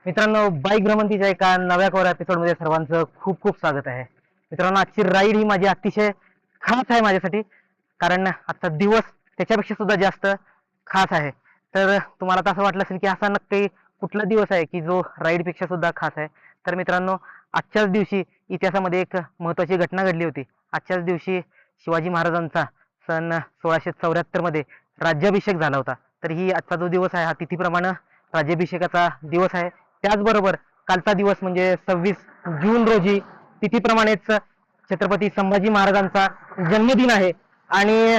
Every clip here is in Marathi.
मित्रांनो, बाईक भ्रमंतीच्या एका नव्या कव्हर एपिसोडमध्ये सर्वांचं खूप खूप स्वागत आहे. मित्रांनो, आजची राईड ही माझी अतिशय खास आहे माझ्यासाठी, कारण आजचा दिवस त्याच्यापेक्षा सुद्धा जास्त खास आहे. तर तुम्हाला तर असं वाटलं असेल की असा नक्की कुठला दिवस आहे की जो राईडपेक्षा सुद्धा खास आहे. तर मित्रांनो, आजच्याच दिवशी इतिहासामध्ये एक महत्त्वाची घटना घडली होती. आजच्याच दिवशी शिवाजी महाराजांचा सन 1674 मध्ये राज्याभिषेक झाला होता. तर ही आजचा जो दिवस आहे हा तिथीप्रमाणे राज्याभिषेकाचा दिवस आहे. त्याचबरोबर कालचा दिवस म्हणजे 26 जून रोजी तिथीप्रमाणेच छत्रपती संभाजी महाराजांचा जन्मदिन आहे. आणि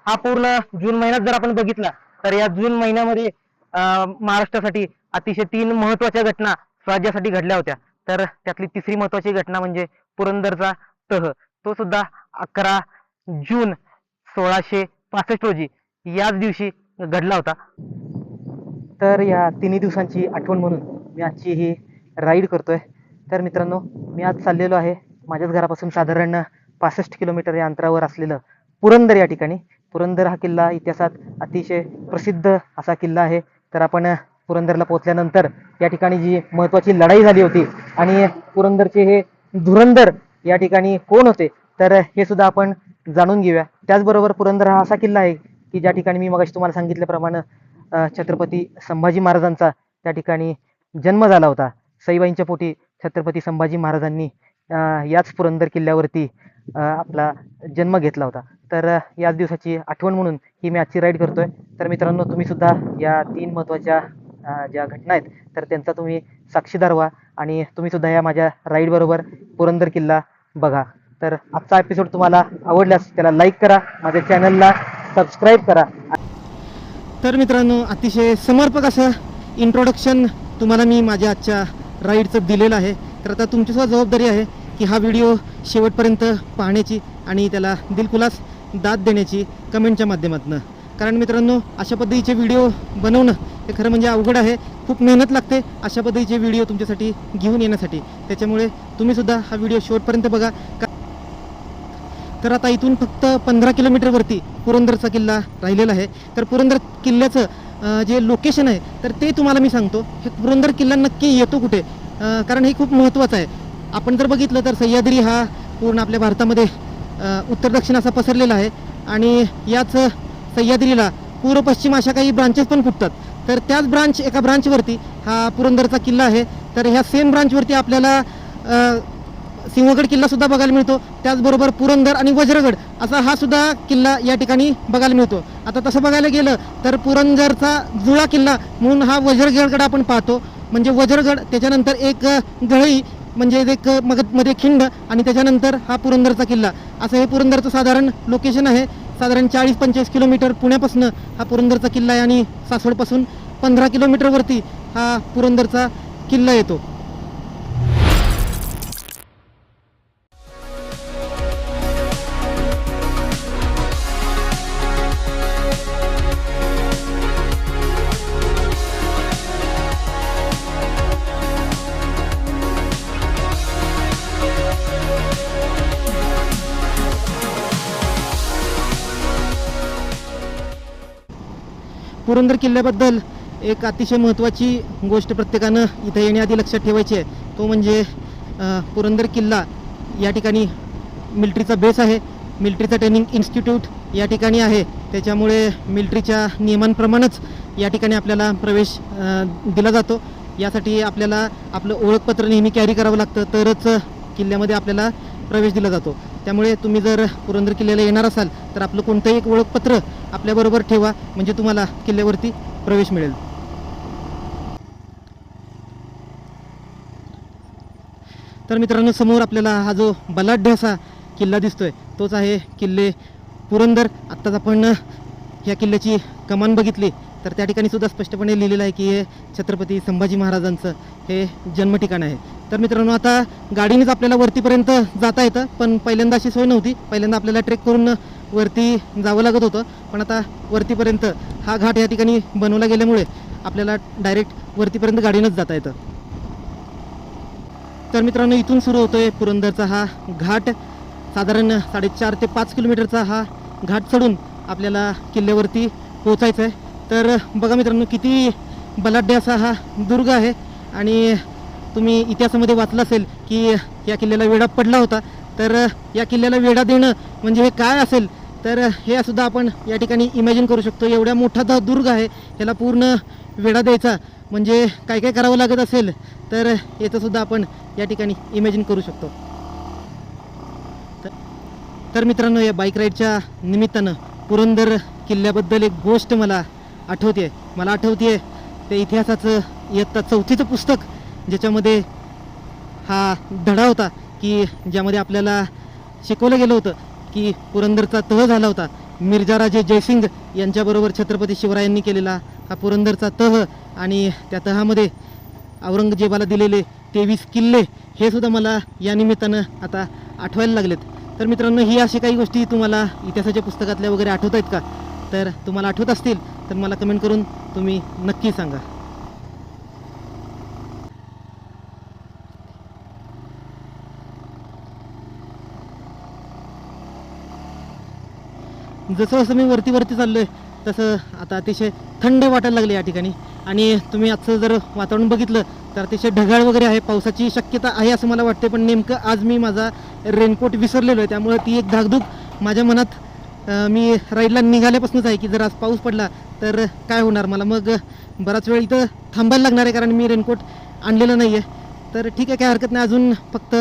हा पूर्ण जून महिन्यात जर आपण बघितला तर या जून महिन्यामध्ये महाराष्ट्रासाठी अतिशय 3 महत्त्वाच्या घटना स्वराज्यासाठी घडल्या होत्या. तर त्यातली तिसरी महत्त्वाची घटना म्हणजे पुरंदरचा तह, तो सुद्धा 11 जून 1665 रोजी याच दिवशी घडला होता. तर या तिन्ही दिवसांची आठवण म्हणून मी आजची ही राईड करतोय. तर मित्रांनो, मी आज चाललेलो आहे माझ्याच घरापासून साधारण 65 किलोमीटर या अंतरावर असलेलं पुरंदर या ठिकाणी. पुरंदर हा किल्ला इतिहासात अतिशय प्रसिद्ध असा किल्ला आहे. तर आपण पुरंदरला पोहोचल्यानंतर या ठिकाणी जी महत्त्वाची लढाई झाली होती आणि पुरंदरचे हे धुरंधर या ठिकाणी कोण होते तर हे सुद्धा आपण जाणून घेऊया. त्याचबरोबर पुरंदर हा असा किल्ला आहे की ज्या ठिकाणी मी मगाशी तुम्हाला सांगितल्याप्रमाणे छत्रपती संभाजी महाराजांचा त्या ठिकाणी जन्म झाला होता. सईबाईंच्या पोटी छत्रपती संभाजी महाराजांनी याच पुरंदर किल्ल्यावरती आपला जन्म घेतला होता. तर याच दिवसाची आठवण म्हणून ही मी आजची राईड करतोय. तर मित्रांनो, तुम्ही सुद्धा या 3 महत्त्वाच्या ज्या घटना आहेत तर त्यांचा तुम्ही साक्षीदार व्हा आणि तुम्ही सुद्धा या माझ्या राईड बरोबर पुरंदर किल्ला बघा. तर आजचा एपिसोड तुम्हाला आवडल्यास त्याला लाईक करा, माझ्या चॅनलला सबस्क्राईब करा. तर मित्रांनो, अतिशय समर्पक असं इंट्रोडक्शन तुम्हाला मी माझ्या आजच्या राईडचं दिलेलं आहे. तर आता तुमचीसुद्धा जबाबदारी आहे की हा व्हिडिओ शेवटपर्यंत पाहण्याची आणि त्याला दिलखुलास दाद देण्याची कमेंटच्या माध्यमातून. कारण मित्रांनो, अशा पद्धतीचे व्हिडिओ बनवणं हे खरं म्हणजे अवघड आहे. खूप मेहनत लागते अशा पद्धतीचे व्हिडिओ तुमच्यासाठी घेऊन येण्यासाठी. त्याच्यामुळे तुम्हीसुद्धा हा व्हिडिओ शेवटपर्यंत बघा. तर आता इथून फक्त 15 किलोमीटरवरती पुरंदरचा किल्ला राहिलेला आहे. तर पुरंदर किल्ल्याचं जे लोकेशन आहे तर ते तुम्हाला मी सांगतो. हे पुरंदर किल्ला नक्की येतो कुठे, कारण हे खूप महत्त्वाचं आहे. आपण जर बघितलं तर सह्याद्री हा पूर्ण आपल्या भारतामध्ये उत्तर दक्षिण असा पसरलेला आहे आणि याच सह्याद्रीला पूर्व पश्चिम अशा काही ब्रांचेस पण फुटतात. तर त्याच एका ब्रांचवरती हा पुरंदरचा किल्ला आहे. तर ह्या सेम ब्रांचवरती आपल्याला सिंहगड किल्ला सुद्धा बघायला मिळतो. त्याचबरोबर पुरंदर आणि वज्रगड असा हा सुद्धा किल्ला या ठिकाणी बघायला मिळतो. आता तसं बघायला गेलं तर पुरंदरचा जुळा किल्ला म्हणून हा वज्रगडकडे आपण पाहतो. म्हणजे वज्रगड, त्याच्यानंतर एक गळई म्हणजे एक मध्ये खिंड आणि त्याच्यानंतर हा पुरंदरचा किल्ला, असं हे पुरंदरचं साधारण लोकेशन आहे. साधारण 40-45 किलोमीटर पुण्यापासून हा पुरंदरचा किल्ला आहे आणि सासवडपासून 15 किलोमीटरवरती हा पुरंदरचा किल्ला येतो. पुरंदर किल्ल्याबद्दल एक अतिशय महत्त्वाची गोष्ट प्रत्येकानं इथं येण्याआधी लक्षात ठेवायची आहे. तो म्हणजे पुरंदर किल्ला या ठिकाणी मिलिटरीचा बेस आहे. मिलिटरीचा ट्रेनिंग इन्स्टिट्यूट या ठिकाणी आहे. त्याच्यामुळे मिलिटरीच्या नियमांप्रमाणेच या ठिकाणी आपल्याला प्रवेश दिला जातो. यासाठी आपल्याला आपलं ओळखपत्र नेहमी कॅरी करावं लागतं, तरच किल्ल्यामध्ये आपल्याला प्रवेश दिला जातो. त्यामुळे तुम्ही जर पुरंदर किल्ल्याला येणार असाल तर आपलं कोणतंही एक ओळखपत्र आपल्याबरोबर ठेवा, म्हणजे तुम्हाला किल्ल्यावरती प्रवेश मिळेल. तर मित्रांनो, समोर आपल्याला हा जो बलाढ्य असा किल्ला दिसतोय तोच आहे किल्ले पुरंदर. आत्ताच आपण ह्या किल्ल्याची कमान बघितली तर त्या ठिकाणी सुद्धा स्पष्टपणे लिहिलेलं आहे की हे छत्रपती संभाजी महाराजांचं हे जन्मठिकाण आहे. तर मित्रांनो, आता गाडीनेच आपल्याला वरतीपर्यंत जाता येतं, पण पहिल्यांदा अशी सोय नव्हती. पहिल्यांदा आपल्याला ट्रेक करून वरती जावं लागत होतं, पण आता वरतीपर्यंत हा घाट या ठिकाणी बनवला गेल्यामुळे आपल्याला डायरेक्ट वरतीपर्यंत गाडीनंच जाता येतं. तर मित्रांनो, इथून सुरू होतोय पुरंदरचा हा घाट. साधारण 4.5 ते 5 किलोमीटरचा हा घाट चढून आपल्याला किल्ल्यावरती पोचायचं आहे. तर बघा मित्रांनो, किती बलाढ्य असा हा दुर्ग आहे आणि तुम्ही इतिहासामध्ये वाचलं असेल की या किल्ल्याला वेढा पडला होता. तर या किल्ल्याला वेढा देणं म्हणजे हे काय असेल, तर हे सुद्धा आपण या ठिकाणी इमॅजिन करू शकतो. एवढ्या मोठा दुर्ग आहे, ह्याला पूर्ण वेढा द्यायचा म्हणजे काय काय करावं लागत असेल, तर याचं सुद्धा आपण या ठिकाणी इमॅजिन करू शकतो. तर मित्रांनो, या बाईक राईडच्या निमित्तानं पुरंदर किल्ल्याबद्दल एक गोष्ट मला आठवते. ते इतिहासाचं इयत्ता 4थीचं पुस्तक, ज्याच्यामध्ये हा धडा होता की ज्यामध्ये आपल्याला शिकवलं गेलं होतं की पुरंदरचा तह झाला होता. मिर्झाराजे जयसिंग यांच्याबरोबर छत्रपती शिवरायांनी केलेला हा पुरंदरचा तह, आणि त्या तहामध्ये औरंगजेबाला दिलेले 23 किल्ले हे सुद्धा मला या निमित्तानं आता आठवायला लागलेत. तर मित्रांनो, ही अशी काही गोष्टी तुम्हाला इतिहासाच्या पुस्तकातल्या वगैरे आठवत आहेत का? तर तुम्हाला आठवत असतील तर मला कमेंट करून तुम्ही नक्की सांगा. जसं जसं मी वरती चाललोय तसं आता अतिशय थंड वाटायला लागले या ठिकाणी. आणि तुम्ही आजचं जर वातावरण बघितलं तर अतिशय ढगाळ वगैरे आहे, पावसाची शक्यता आहे असं मला वाटते. पण नेमकं आज मी माझा रेनकोट विसरलेलो आहे, त्यामुळे ती एक धाकधूक माझ्या मनात मी राईडला निघाल्यापासूनच आहे की जर आज पाऊस पडला तर काय होणार. मला मग बराच वेळ इथं थांबायला लागणार आहे, कारण मी रेनकोट आणलेलं नाही आहे. तर ठीक आहे, काय हरकत नाही. अजून फक्त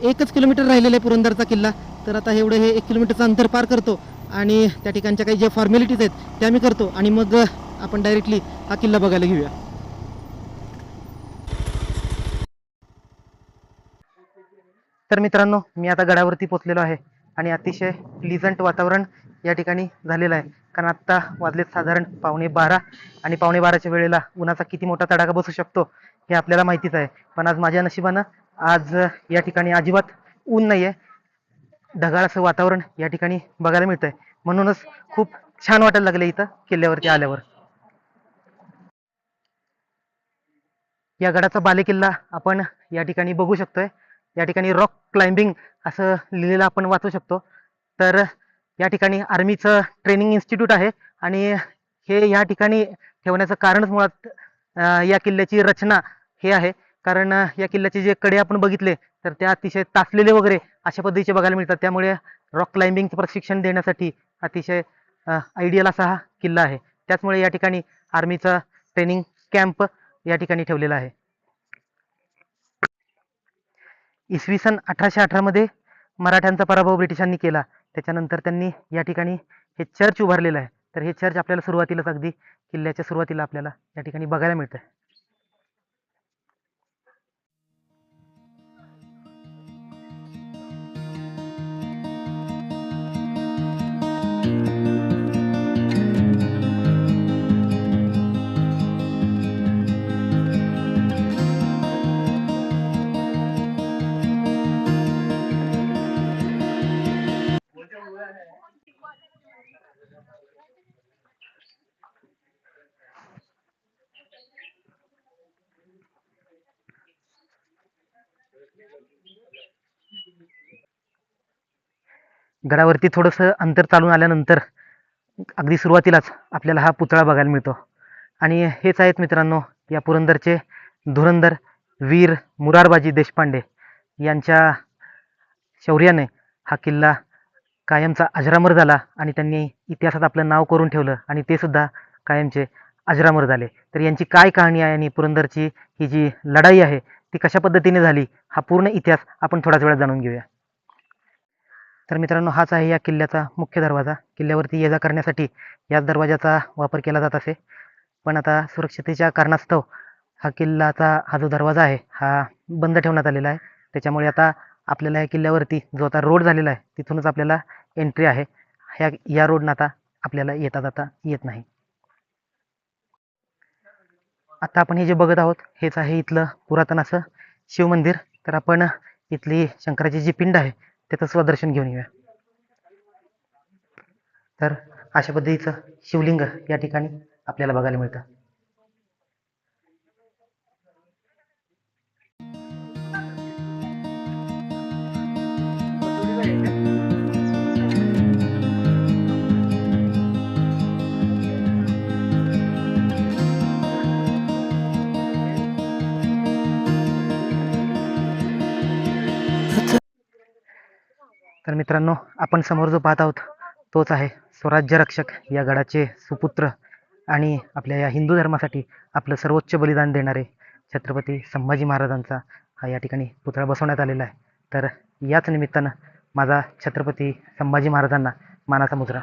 1 किलोमीटर राहिलेलं आहे पुरंदरचा किल्ला. तर आता एवढं हे 1 किलोमीटरचं अंतर पार करतो आणि त्या ठिकाणच्या काही ज्या फॉर्मॅलिटीज आहेत त्या मी करतो, आणि मग आपण डायरेक्टली हा किल्ला बघायला घेऊया. तर मित्रांनो, मी आता गडावरती पोहोचलेलो आहे आणि अतिशय प्लीजंट वातावरण या ठिकाणी झालेलं आहे. कारण आत्ता वाजलेत साधारण 11:15 आणि 11:15च्या वेळेला उन्हाचा किती मोठा तडाखा बसू शकतो हे आपल्याला माहितीच आहे. पण आज माझ्या नशिबानं आज या ठिकाणी अजिबात ऊन नाही आहे, ढगाळ असं वातावरण या ठिकाणी बघायला मिळतंय. म्हणूनच खूप छान वाटायला लागलं इथं किल्ल्यावरती आल्यावर. या गडाचा बालेकिल्ला आपण या ठिकाणी बघू शकतोय. या ठिकाणी रॉक क्लाइम्बिंग असं लिहिलेलं आपण वाचू शकतो. तर या ठिकाणी आर्मीचं ट्रेनिंग इन्स्टिट्यूट आहे आणि हे या ठिकाणी ठेवण्याचं कारणच मुळात या किल्ल्याची रचना हे आहे. कारण या किल्ल्याचे जे कडे आपण बघितले तर त्या अतिशय तासलेले वगैरे अशा पद्धतीचे बघायला मिळतात. त्यामुळे रॉक क्लाइम्बिंगचं प्रशिक्षण देण्यासाठी अतिशय आयडियल असा हा किल्ला आहे. त्याचमुळे या ठिकाणी आर्मीचा ट्रेनिंग कॅम्प या ठिकाणी ठेवलेला आहे. इसवी सन 1818 मध्ये मराठ्यांचा पराभव ब्रिटिशांनी केला. त्याच्यानंतर त्यांनी या ठिकाणी हे चर्च उभारलेलं आहे. तर हे चर्च आपल्याला सुरुवातीलाच अगदी किल्ल्याच्या सुरुवातीला आपल्याला या ठिकाणी बघायला मिळतं. गडावरती थोडंसं अंतर चालून आल्यानंतर अगदी सुरुवातीलाच आपल्याला हा पुतळा बघायला मिळतो. आणि हेच आहेत मित्रांनो या पुरंदरचे धुरंधर वीर मुरारबाजी देशपांडे. यांच्या शौर्याने हा किल्ला कायमचा अजरामर झाला आणि त्यांनी इतिहासात आपलं नाव करून ठेवलं आणि ते सुद्धा कायमचे अजरामर झाले. तर यांची काय कहाणी आहे आणि पुरंदरची ही जी लढाई आहे ती कशा पद्धतीने झाली, हा पूर्ण इतिहास आपण थोड्याच वेळात जाणून घेऊया. तर मित्रांनो, हाच आहे या किल्ल्याचा मुख्य दरवाजा. किल्ल्यावरती ये जा करण्यासाठी याच दरवाजाचा वापर केला जात असे. पण आता सुरक्षितेच्या कारणास्तव हा जो दरवाजा आहे हा बंद ठेवण्यात आलेला आहे. त्याच्यामुळे आता आपल्याला या किल्ल्यावरती जो आता रोड झालेला आहे तिथूनच आपल्याला एंट्री आहे. या रोडनं आता आपल्याला येता जाता येत नाही. आता आपण हे जे बघत आहोत हेच आहे इथलं पुरातन असं शिवमंदिर. तर आपण इथली शंकराची जी पिंड आहे त्याचं स्वदर्शन घेऊन येऊया. तर अशा पद्धतीचं शिवलिंग या ठिकाणी आपल्याला बघायला मिळतं. तर मित्रांनो, आपण समोर जो पाहत आहोत तोच आहे स्वराज्य रक्षक या गडाचे सुपुत्र आणि आपल्या या हिंदू धर्मासाठी आपलं सर्वोच्च बलिदान देणारे छत्रपती संभाजी महाराजांचा हा या ठिकाणी पुतळा बसवण्यात आलेला आहे. तर याच निमित्तानं माझा छत्रपती संभाजी महाराजांना मानाचा मुजरा.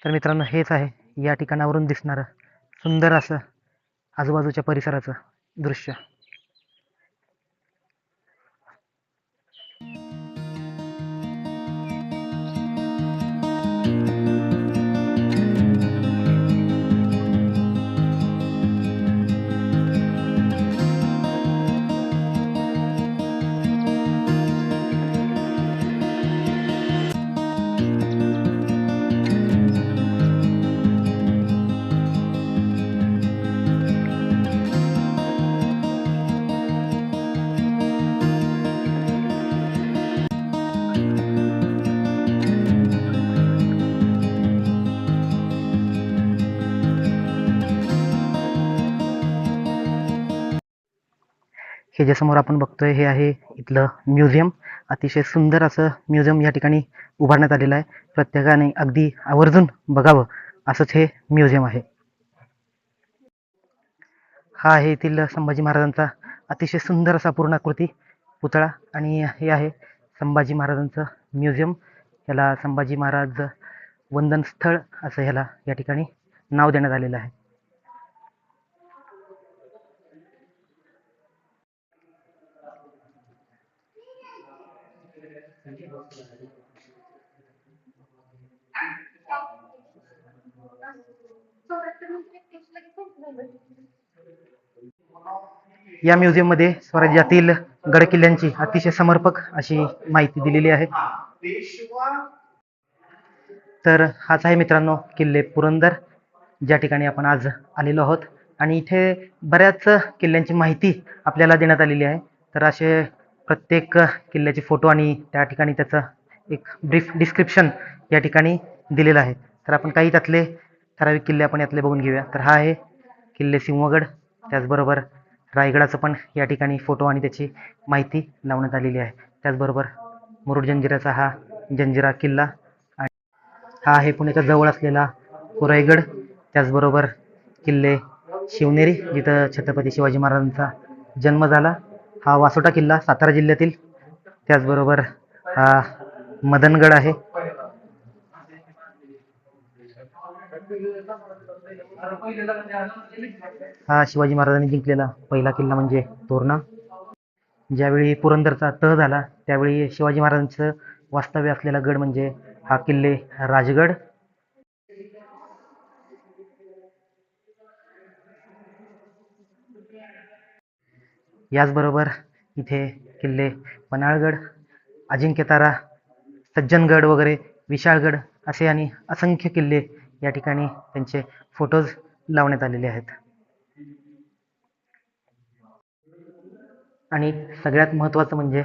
तर मित्रांनो, हेच आहे या ठिकाणावरून दिसणारं सुंदर असं आजूबाजूच्या परिसराचं दृश्य. हे जे समोर आपण बघतोय हे आहे इथलं म्युझियम. अतिशय सुंदर असं म्युझियम या ठिकाणी उभारण्यात आलेलं आहे. प्रत्येकाने अगदी आवर्जून बघावं असंच हे म्युझियम आहे. हा आहे येथील संभाजी महाराजांचा अतिशय सुंदर असा पूर्णाकृती पुतळा आणि हे आहे संभाजी महाराजांचं म्युझियम. याला संभाजी महाराज वंदन स्थळ असं ह्याला या ठिकाणी नाव देण्यात आलेलं आहे. या म्युझियम मध्ये स्वराज्यातील गडकिल्ल्यांची अतिशय समर्पक अशी माहिती दिलेली आहे. तर हाच आहे मित्रांनो किल्ले पुरंदर, ज्या ठिकाणी आपण आज आलेलो आहोत. आणि इथे बऱ्याच किल्ल्यांची माहिती आपल्याला देण्यात आलेली आहे. तर असे प्रत्येक किल्ल्याचे फोटो आणि त्या ठिकाणी त्याचं एक ब्रीफ डिस्क्रिप्शन या ठिकाणी दिलेलं आहे. तर आपण काही त्यातले ठराविक किल्ले आपण यातले बघून घेऊया. तर हा आहे किल्ले सिंहगड. त्याचबरोबर रायगडाचं पण या ठिकाणी फोटो आणि त्याची माहिती लावण्यात आलेली आहे. त्याचबरोबर मुरुड जंजिऱ्याचा हा जंजिरा किल्ला. हा आहे पुण्याच्या जवळ असलेला कुराईगड. त्याचबरोबर किल्ले शिवनेरी, जिथं छत्रपती शिवाजी महाराजांचा जन्म झाला. हा वासोटा किल्ला सातारा जिल्ह्यातील. त्याचबरोबर हा मदनगड आहे. हा शिवाजी महाराजांनी जिंकलेला पहिला किल्ला म्हणजे तोरणा. ज्यावेळी पुरंदरचा तह झाला त्यावेळी शिवाजी महाराजांचं वास्तव्य असलेला गड म्हणजे हा किल्ले राजगड. याचबरोबर इथे किल्ले पन्हाळगड, अजिंक्यतारा, सज्जनगड वगैरे, विशाळगड असे आणि असंख्य किल्ले या ठिकाणी त्यांचे फोटोज लावण्यात आलेले आहेत. आणि सगळ्यात महत्त्वाचं म्हणजे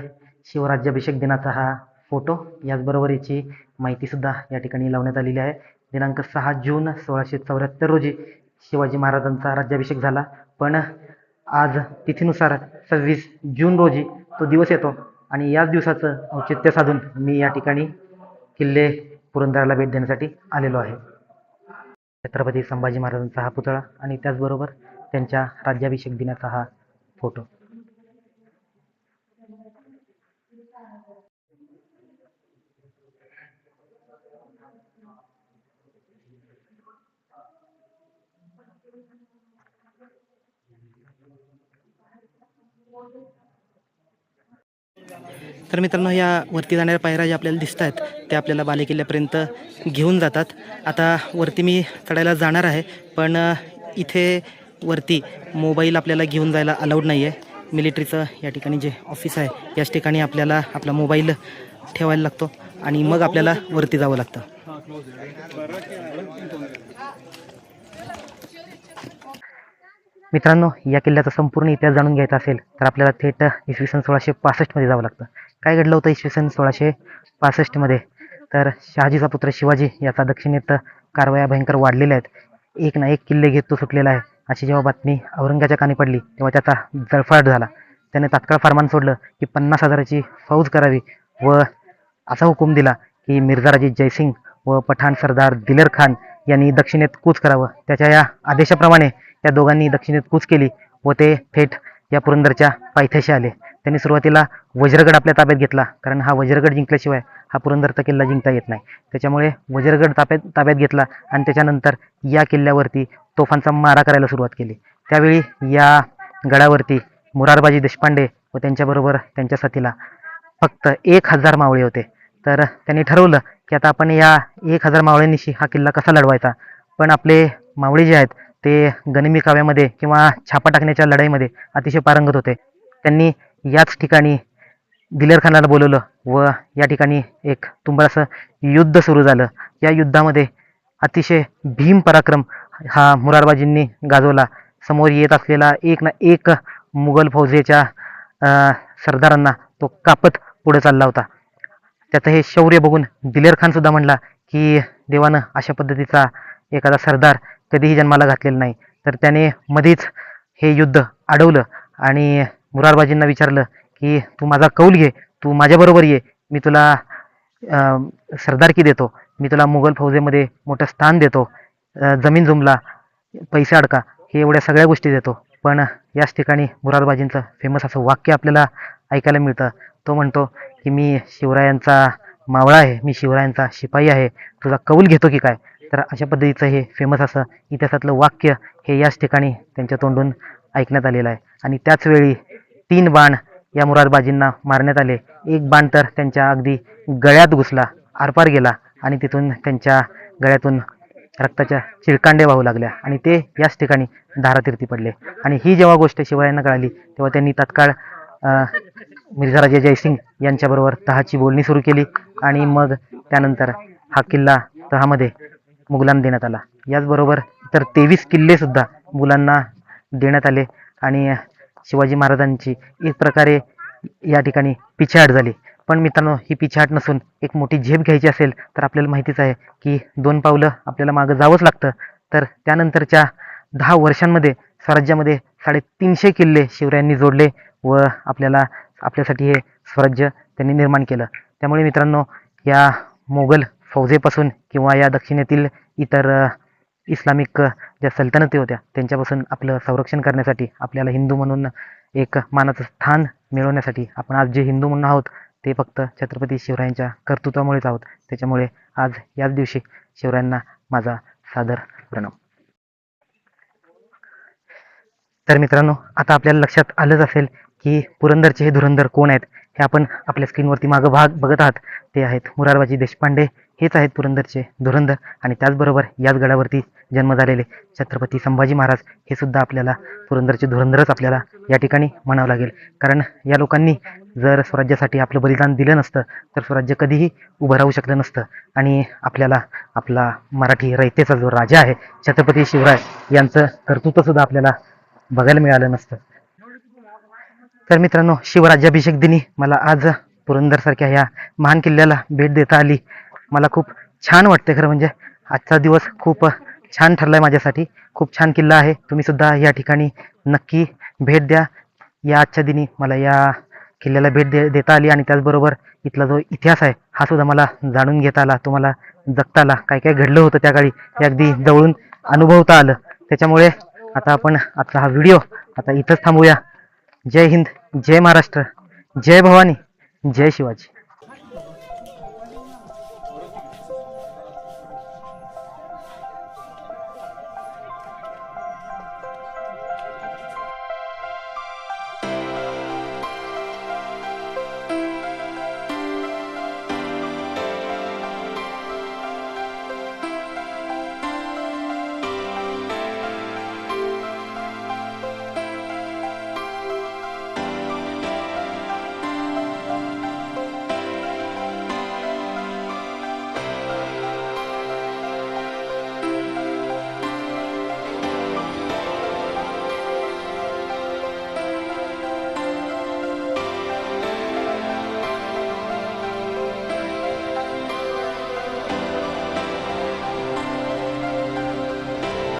शिवराज्याभिषेक दिनाचा हा फोटो. याचबरोबर याची माहितीसुद्धा या ठिकाणी लावण्यात आलेली आहे. दिनांक 6 जून 1674 रोजी शिवाजी महाराजांचा राज्याभिषेक झाला. पण आज तिथीनुसार 26 जून रोजी तो दिवस येतो आणि याच दिवसाचं औचित्य साधून मी या ठिकाणी किल्ले पुरंदरला भेट देण्यासाठी आलेलो आहे. छत्रपती संभाजी महाराजांचा हा पुतळा आणि त्याचबरोबर त्यांच्या राज्याभिषेक दिनाचा हा फोटो. तर मित्रांनो, या वरती जाणाऱ्या पायऱ्या ज्या आपल्याला दिसत आहेत त्या आपल्याला बालेकिल्ल्यापर्यंत घेऊन जातात. आता वरती मी चढायला जाणार आहे, पण इथे वरती मोबाईल आपल्याला घेऊन जायला अलाउड नाही आहे. मिलिटरीचं या ठिकाणी जे ऑफिस आहे याच ठिकाणी आपल्याला आपला मोबाईल ठेवायला लागतो आणि मग आपल्याला वरती जावं लागतं. मित्रांनो, या किल्ल्याचा संपूर्ण इतिहास जाणून घ्यायचा असेल तर आपल्याला थेट इसवी सन 1665 मध्ये जावं लागतं. काय घडलं होतं इसवी सन 1665 मध्ये? तर शहाजीचा पुत्र शिवाजी याचा दक्षिणेत कारवाया भयंकर वाढलेल्या आहेत. एक ना एक किल्ले घेत तो सुटलेला आहे, अशी जेव्हा बातमी औरंगाच्या कानी पडली तेव्हा त्याचा जळफळाट झाला. त्याने तात्काळ फरमान सोडलं की 50,000ची फौज करावी व असा हुकूम दिला की मिर्झा रजीत जयसिंग व पठाण सरदार दिलेर खान यांनी दक्षिणेत कूच करावं. त्याच्या या आदेशाप्रमाणे या दोघांनी दक्षिणेत कूच केली व ते थेट या पुरंदरच्या पायथ्याशी आले. त्यांनी सुरुवातीला वज्रगड आपल्या ताब्यात घेतला, कारण हा वज्रगड जिंकल्याशिवाय हा पुरंदरचा किल्ला जिंकता येत नाही. त्याच्यामुळे वज्रगड ताब्यात घेतला आणि त्याच्यानंतर या किल्ल्यावरती तोफांचा मारा करायला सुरुवात केली. त्यावेळी या गडावरती मुरारबाजी देशपांडे व त्यांच्याबरोबर त्यांच्या साथीला फक्त 1,000 मावळे होते. तर त्यांनी ठरवलं की आता आपण या 1,000 मावळ्यांनिशी हा किल्ला कसा लढवायचा. पण आपले मावळे जे आहेत ते गनिमी काव्यामध्ये किंवा छापा टाकण्याच्या लढाईमध्ये अतिशय पारंगत होते. त्यांनी याच ठिकाणी दिलेर खानाला बोलवलं व या ठिकाणी एक तुंबळ असं युद्ध सुरू झालं. या युद्धामध्ये अतिशय भीम पराक्रम हा मुरारबाजींनी गाजवला. समोर येत असलेला एक ना एक मुघल फौजेच्या सरदारांना तो कापत पुढे चालला होता. त्याचं हे शौर्य बघून दिलेर खान सुद्धा म्हणला की देवानं अशा पद्धतीचा एखादा सरदार कधीही जन्माला घातलेला नाही. तर त्याने मध्येच हे युद्ध अडवलं आणि मुरारबाजींना विचारलं की तू माझा कौल घे, तू माझ्याबरोबर ये, मी तुला सरदारकी देतो, मी तुला मुघल फौजेमध्ये मोठं स्थान देतो, जमीन जुमला, पैसे अडका, हे एवढ्या सगळ्या गोष्टी देतो. पण याच ठिकाणी मुरारबाजींचं फेमस असं वाक्य आपल्याला ऐकायला मिळतं. तो म्हणतो की मी शिवरायांचा मावळा आहे, मी शिवरायांचा शिपाई आहे, तुझा कौल घेतो की काय. तर अशा पद्धतीचं हे फेमस असं इतिहासातलं वाक्य हे याच ठिकाणी त्यांच्या तोंडून ऐकण्यात आलेलं आहे. आणि त्याच वेळी 3 बाण या मुरारबाजींना मारण्यात आले. एक बाण तर त्यांच्या अगदी गळ्यात घुसला, आरपार गेला आणि तिथून त्यांच्या गळ्यातून रक्ताच्या चिळकांडे वाहू लागल्या आणि ते याच ठिकाणी धारातीर्थी पडले. आणि ही जेव्हा गोष्ट शिवरायांना कळाली तेव्हा त्यांनी तात्काळ मिर्झा राजे जयसिंग यांच्याबरोबर तहाची बोलणी सुरू केली आणि मग त्यानंतर हा किल्ला तहामध्ये मुघलांना देण्यात आला. याचबरोबर इतर 23 किल्ले सुद्धा मुघलांना देण्यात आले आणि शिवाजी महाराजांची एक प्रकारे या ठिकाणी पिछेहाट झाली. पण मित्रांनो, ही पिछेहाट नसून एक मोठी झेप घ्यायची असेल तर आपल्याला माहितीच आहे की 2 पावलं आपल्याला मागं जावंच लागतं. तर त्यानंतरच्या 10 वर्षांमध्ये स्वराज्यामध्ये 350 किल्ले शिवरायांनी जोडले व आपल्यासाठी हे स्वराज्य त्यांनी निर्माण केलं. त्यामुळे मित्रांनो, या मोगल फौजेपासून किंवा या दक्षिणेतील इतर इस्लामिक ज्या सल्तनती होत्या त्यांच्यापासून आपलं संरक्षण करण्यासाठी, आपल्याला हिंदू म्हणून एक मानाचं स्थान मिळवण्यासाठी, आपण आज जे हिंदू म्हणून आहोत ते फक्त छत्रपती शिवरायांच्या कर्तृत्वामुळेच आहोत. त्याच्यामुळे आज याच दिवशी शिवरायांना माझा सादर प्रणाम. तर मित्रांनो, आता आपल्याला लक्षात आलंच असेल की पुरंदरचे हे धुरंधर कोण आहेत. हे आपण आपल्या स्क्रीनवरती मागं भाग बघत आहात, ते आहेत मुरारबाजी देशपांडे. हेच आहेत पुरंदरचे धुरंधर. आणि त्याचबरोबर याच गडावरती जन्म झालेले छत्रपती संभाजी महाराज हे सुद्धा आपल्याला पुरंदरचे धुरंधरच आपल्याला या ठिकाणी म्हणावं लागेल. कारण या लोकांनी जर स्वराज्यासाठी आपलं बलिदान दिलं नसतं तर स्वराज्य कधीही उभं राहू शकलं नसतं आणि आपल्याला आपला मराठी रयतेचा जो राजा आहे छत्रपती शिवराय यांचं कर्तृत्व सुद्धा आपल्याला बघायला मिळालं नसतं. तर मित्रांनो, शिवराज्याभिषेक दिनी मला आज पुरंदरसारख्या ह्या महान किल्ल्याला भेट देता आली. मला खूप छान वाटते. खरं म्हणजे आजचा दिवस खूप छान ठरलाय माझ्यासाठी. खूप छान किल्ला आहे. तुम्ही सुद्धा या ठिकाणी नक्की भेट द्या. या आजच्या दिनी मला या किल्ल्याला भेट देता आली आणि त्याचबरोबर इथला जो इतिहास आहे हा सुद्धा मला जाणून घेता आला, तो मला जगता आला. काय काय घडलं होतं त्या काळी हे अगदी जवळून अनुभवता आलं. त्याच्यामुळे आता आपण आजचा हा व्हिडिओ आता इथंच थांबूया. जय हिंद, जय महाराष्ट्र, जय भवानी, जय शिवाजी.